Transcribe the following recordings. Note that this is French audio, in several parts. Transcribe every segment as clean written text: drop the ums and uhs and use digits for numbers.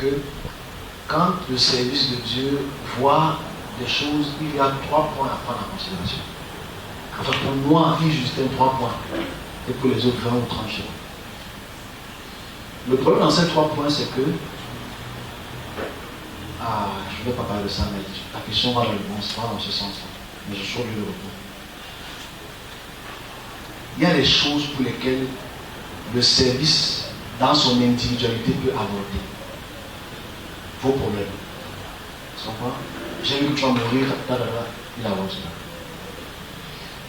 que quand le service de Dieu voit des choses, il y a 3 points à prendre en considération. Enfin, pour moi, il justifie 3 points. Et pour les autres 20 ou 30 jours. Le problème dans ces 3 points, c'est que je ne vais pas parler de ça, mais la question va dans le bon sens, dans ce sens-là. Mais je saurais le repos. Il y a des choses pour lesquelles le service, dans son individualité, peut aborder vos problèmes. Tu comprends? J'ai vu que tu vas mourir, il avance là.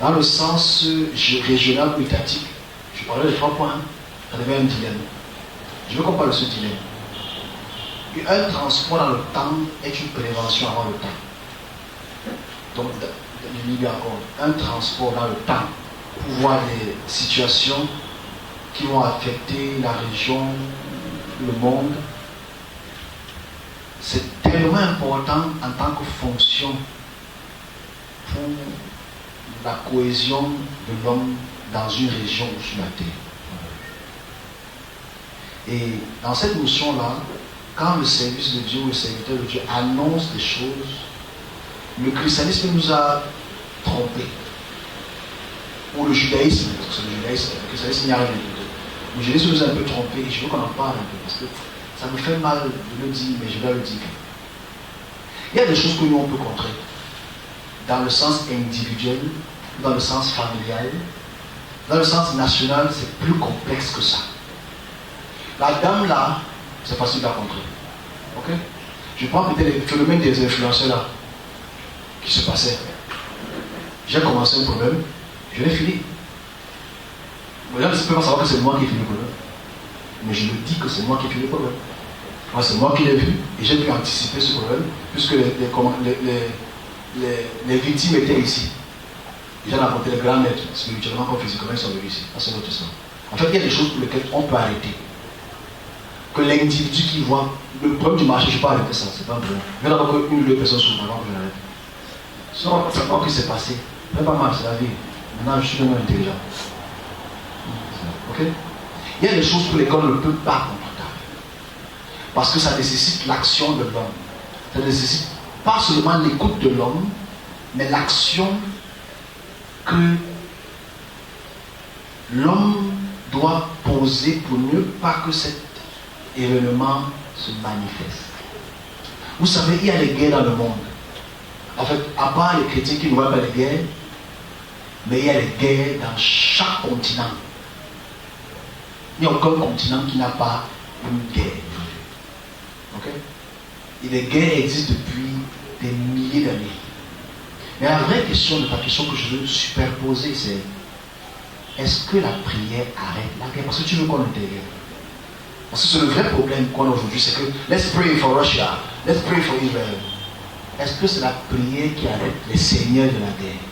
Dans le sens régional ou étatique, je parlais de 3 points. Ça devient un dilemme. Je veux qu'on parle de ce dilemme. Un transport dans le temps est une prévention avant le temps. Donc, je dis encore, un transport dans le temps pour voir des situations qui vont affecter la région, le monde, c'est tellement important en tant que fonction pour la cohésion de l'homme dans une région ou sur la terre. Et dans cette notion-là, quand le service de Dieu ou le serviteur de Dieu annonce des choses, le christianisme nous a trompés. Ou le judaïsme, parce que le christianisme, il n'y a rien de tout. Le judaïsme nous a un peu trompés, et je veux qu'on en parle un peu, parce que ça me fait mal de le dire, mais je dois le dire. Il y a des choses que nous, on peut contrer. Dans le sens individuel, dans le sens familial, dans le sens national, c'est plus complexe que ça. La dame là, c'est facile à contrer. Ok? Je prends peut-être le phénomène des influenceurs là, qui se passait. J'ai commencé un problème, je l'ai fini. Les gens ne peuvent pas savoir que c'est moi qui ai fini le problème. Mais je le dis que c'est moi qui ai fini le problème. Moi, c'est moi qui l'ai vu et j'ai pu anticiper ce problème, puisque les victimes étaient ici. J'en ai apporté les grands maîtres, spirituellement comme physiquement, ils sont venus ici. Ça, c'est notre histoire. En fait, il y a des choses pour lesquelles on peut arrêter. Que l'individu qui voit le problème du marché, je ne peux pas arrêter ça, c'est pas un problème. Je vais d'abord qu'une ou deux personnes s'ouvrent avant que je l'arrête. Sinon, c'est pas ce qui s'est passé. C'est pas mal, c'est la vie. Maintenant, je suis vraiment intelligent. Ok? Il y a des choses pour lesquelles on ne peut pas contrôler. Parce que ça nécessite l'action de l'homme. Ça nécessite pas seulement l'écoute de l'homme, mais l'action que l'homme doit poser pour ne pas que cet événement se manifeste. Vous savez, il y a des guerres dans le monde. En fait, à part les chrétiens qui ne voient pas les guerres, mais il y a des guerres dans chaque continent. Il n'y a aucun continent qui n'a pas une guerre. Okay? Et les guerres existent depuis des milliers d'années. Mais la vraie question de ta question que je veux superposer, c'est est-ce que la prière arrête la guerre? Parce que tu veux qu'on intervienne. Parce que c'est le vrai problème qu'on a aujourd'hui, c'est que let's pray for Russia, let's pray for Israel. Est-ce que c'est la prière qui arrête les seigneurs de la guerre?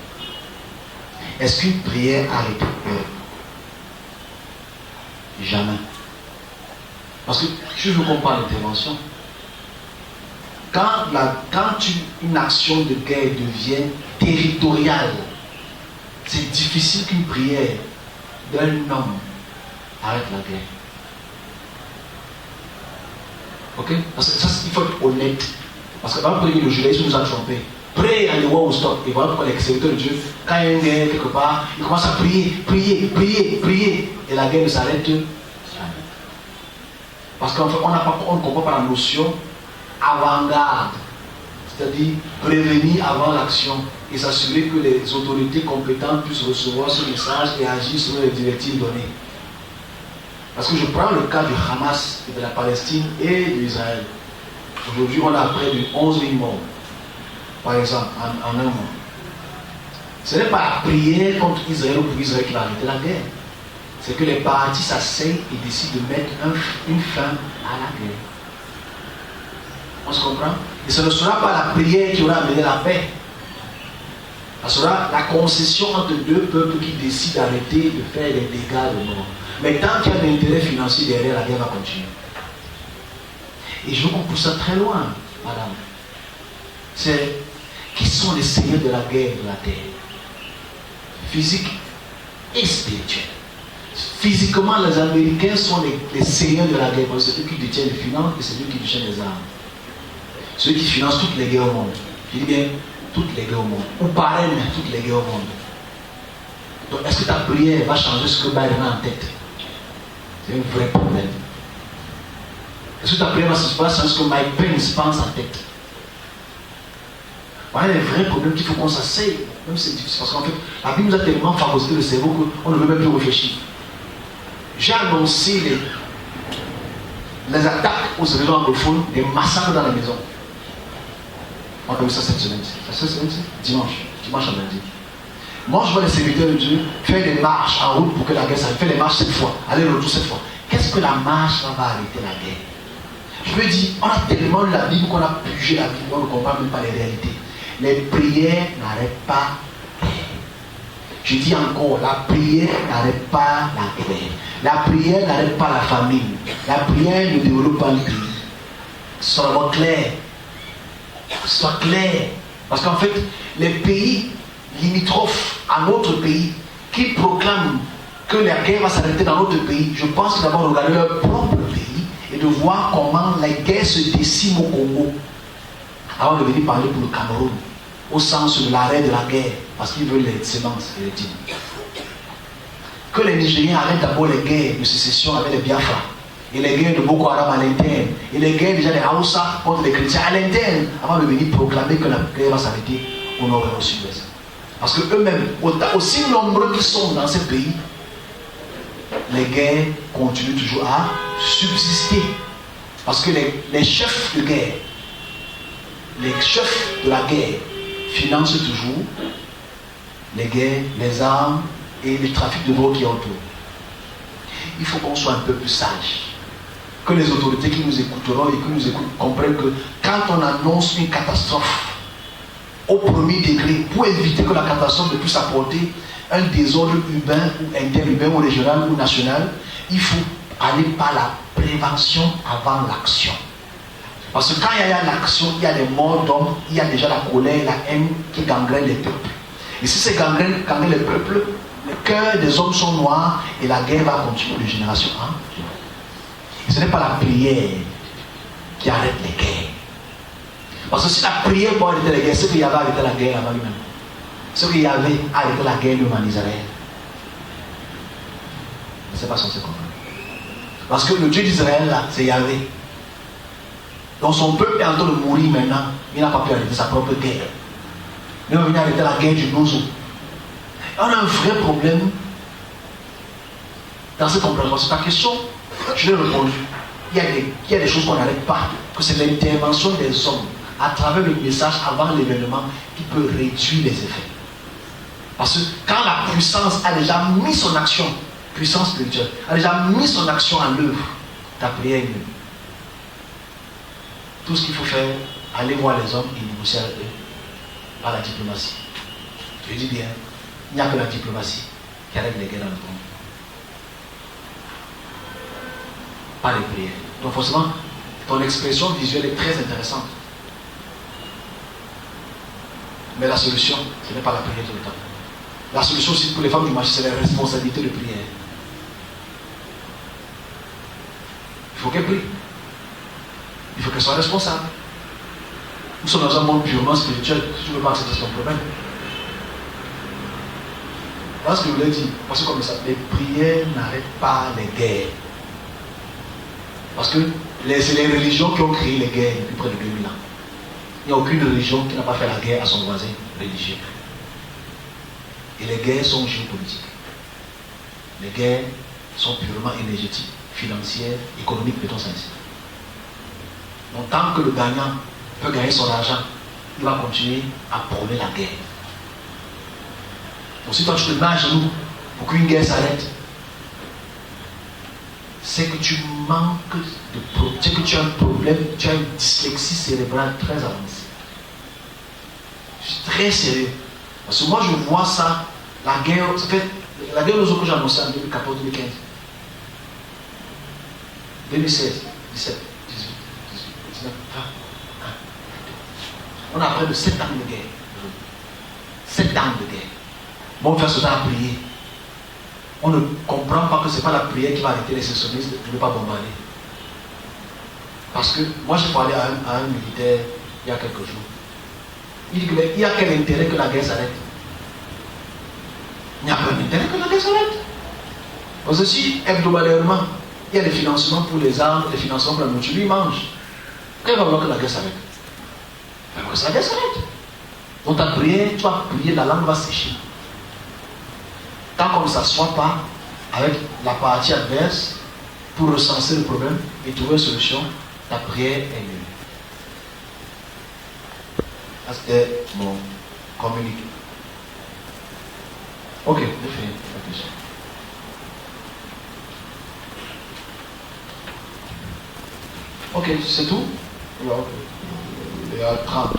Est-ce qu'une prière arrête la guerre? Jamais. Parce que tu veux qu'on parle d'intervention. Quand une action de guerre devient territoriale, c'est difficile qu'une prière d'un homme arrête la guerre. Ok? Parce que ça, il faut être honnête. Parce que dans le premier, le judaïsme nous a trompés. Pray and the war will stop. Et voilà pourquoi les serviteurs de Dieu, quand il y a une guerre quelque part, ils commencent à prier. Et la guerre ne s'arrête jamais. Parce qu'en fait, on ne comprend pas la notion avant-garde. C'est-à-dire prévenir avant l'action et s'assurer que les autorités compétentes puissent recevoir ce message et agir selon les directives données. Parce que je prends le cas du Hamas et de la Palestine et de l'Israël. Aujourd'hui, on a près de 11 000 morts, par exemple, en un mois. Ce n'est pas la prière contre Israël ou pour Israël qui va arrêter la guerre. C'est que les partis s'asseyent et décident de mettre une fin à la guerre. On se comprend? Et ce ne sera pas la prière qui aura amené la paix. Ce sera la concession entre deux peuples qui décident d'arrêter de faire des dégâts de mort. Mais tant qu'il y a de l'intérêt financier derrière, la guerre va continuer. Et je veux qu'on pousse ça très loin, madame. C'est qui sont les seigneurs de la guerre de la terre? Physique et spirituelle. Physiquement, les Américains sont les seigneurs de la guerre. C'est eux qui détiennent les finances et c'est eux qui détiennent les armes. Ceux qui financent toutes les guerres au monde. Je dis bien toutes les guerres au monde. Ou parrainent toutes les guerres au monde. Donc, est-ce que ta prière va changer ce que Biden a en tête? C'est un vrai problème. Est-ce que ta prière va changer ce que Mike Pence pense en tête? Voilà les vrais problèmes qu'il faut qu'on s'asseye. Même si c'est difficile. Parce qu'en fait, la Bible nous a tellement phagocyté le cerveau qu'on ne veut même plus réfléchir. J'ai annoncé les attaques aux réseaux anglophones, des massacres dans les maisons. On a vu ça cette semaine. Cette semaine, dimanche à lundi. Moi, je vois les serviteurs de Dieu faire des marches en route pour que la guerre s'arrête. Faire les marches cette fois, aller retour cette fois. Qu'est-ce que la marche va arrêter la guerre? Je me dis, on a tellement lu la Bible qu'on a pugé la Bible, on ne comprend même pas les réalités. Les prières n'arrêtent pas la guerre. Je dis encore, la prière n'arrête pas la guerre. La prière n'arrête pas la famine. La prière ne développe pas le pays. Sois clair. Sois clair. Parce qu'en fait, les pays limitrophes à notre pays qui proclament que la guerre va s'arrêter dans notre pays, je pense d'abord regarder leur propre pays et de voir comment la guerre se décime au Congo. Avant de venir parler pour le Cameroun, au sens de l'arrêt de la guerre, parce qu'ils veulent les semences et les dîmes. Que les Nigériens arrêtent d'abord les guerres de sécession avec les Biafra, et les guerres de Boko Haram à l'interne, et les guerres déjà des Haoussa contre les chrétiens à l'interne, avant de venir proclamer que la guerre va s'arrêter au nord et au sud-ouest. Parce que eux-mêmes, aussi nombreux qu'ils sont dans ces pays, les guerres continuent toujours à subsister. Parce que les chefs de guerre, les chefs de la guerre financent toujours les guerres, les armes et le trafic de drogue qui est autour. Il faut qu'on soit un peu plus sage. Que les autorités qui nous écouteront et qui nous écoutent comprennent que quand on annonce une catastrophe au premier degré, pour éviter que la catastrophe ne puisse apporter un désordre urbain ou interurbain ou régional ou national, il faut aller par la prévention avant l'action. Parce que quand il y a l'action, il y a des morts d'hommes, il y a déjà la colère, la haine qui gangrène les peuples. Et si ces gangrènes les peuples, le cœur des hommes sont noirs et la guerre va continuer de génération en génération. Et ce n'est pas la prière qui arrête les guerres. Parce que si la prière pour arrêter la guerre, c'est qu'il y avait arrêté la guerre avant lui-même. Ce qu'il y avait arrêté la guerre lui en Israël. Mais ce n'est pas censé comprendre. Parce que le Dieu d'Israël là, c'est Yahvé. Donc son peuple est en train de mourir maintenant. Il n'a pas pu arrêter sa propre guerre. Il va venir arrêter la guerre du Nozo. On a un vrai problème dans cette compréhension. C'est ta question, je l'ai répondu. Il y a des choses qu'on n'arrête pas. Que c'est l'intervention des hommes à travers le message avant l'événement qui peut réduire les effets. Parce que quand la puissance a déjà mis son action, puissance spirituelle, a déjà mis son action en œuvre, ta prière est nulle. Tout ce qu'il faut faire, aller voir les hommes et négocier avec eux par la diplomatie. Je dis bien, il n'y a que la diplomatie qui arrête les guerres dans le monde. Pas les prières. Donc forcément, ton expression visuelle est très intéressante. Mais la solution, ce n'est pas la prière tout le temps. La solution aussi pour les femmes du marché, c'est la responsabilité de prière. Il faut qu'elles prient. Il faut qu'elles soient responsables. Nous sommes dans un monde purement spirituel. Si tu ne veux pas accepter ton problème. Voilà ce que je voulais dire. Parce que comme ça, les prières n'arrêtent pas les guerres. Parce que c'est les religions qui ont créé les guerres depuis près de 2000 ans. Il n'y a aucune religion qui n'a pas fait la guerre à son voisin religieux. Et les guerres sont géopolitiques. Les guerres sont purement énergétiques, financières, économiques, mettons ça ainsi. Donc tant que le gagnant peut gagner son argent, il va continuer à prôner la guerre. Donc si toi tu te mets à genoux pour qu'une guerre s'arrête, c'est que tu manques c'est que tu as un problème, tu as une dyslexie cérébrale très avancée. Je suis très sérieux. Parce que moi je vois ça, la guerre, ça fait la guerre que j'ai annoncée en 2014, 2015, 2016, 17, 18, 19, 20. On a près de 7 ans de guerre. 7 ans de guerre. Mon frère se met à prier. on ne comprend pas que ce n'est pas la prière qui va arrêter les sécessionnistes de ne pas bombarder. Parce que moi je parlais à un militaire il y a quelques jours. Il dit qu'il y a quel intérêt que la guerre s'arrête? Il n'y a pas d'intérêt que la guerre s'arrête. Parce que si hebdomadairement il y a des financements pour les armes, des financements pour la nourriture, ils mangent. Quand il va vouloir que la guerre s'arrête? Il va que la guerre s'arrête. Donc ta prière, tu vas prier, la langue va sécher. Tant qu'on ne s'assoit pas avec la partie adverse pour recenser le problème et trouver une solution, ta prière est nulle. Ça c'était mon communiqué. Ok, j'ai fini la question. Ok, c'est tout? Il y a 30.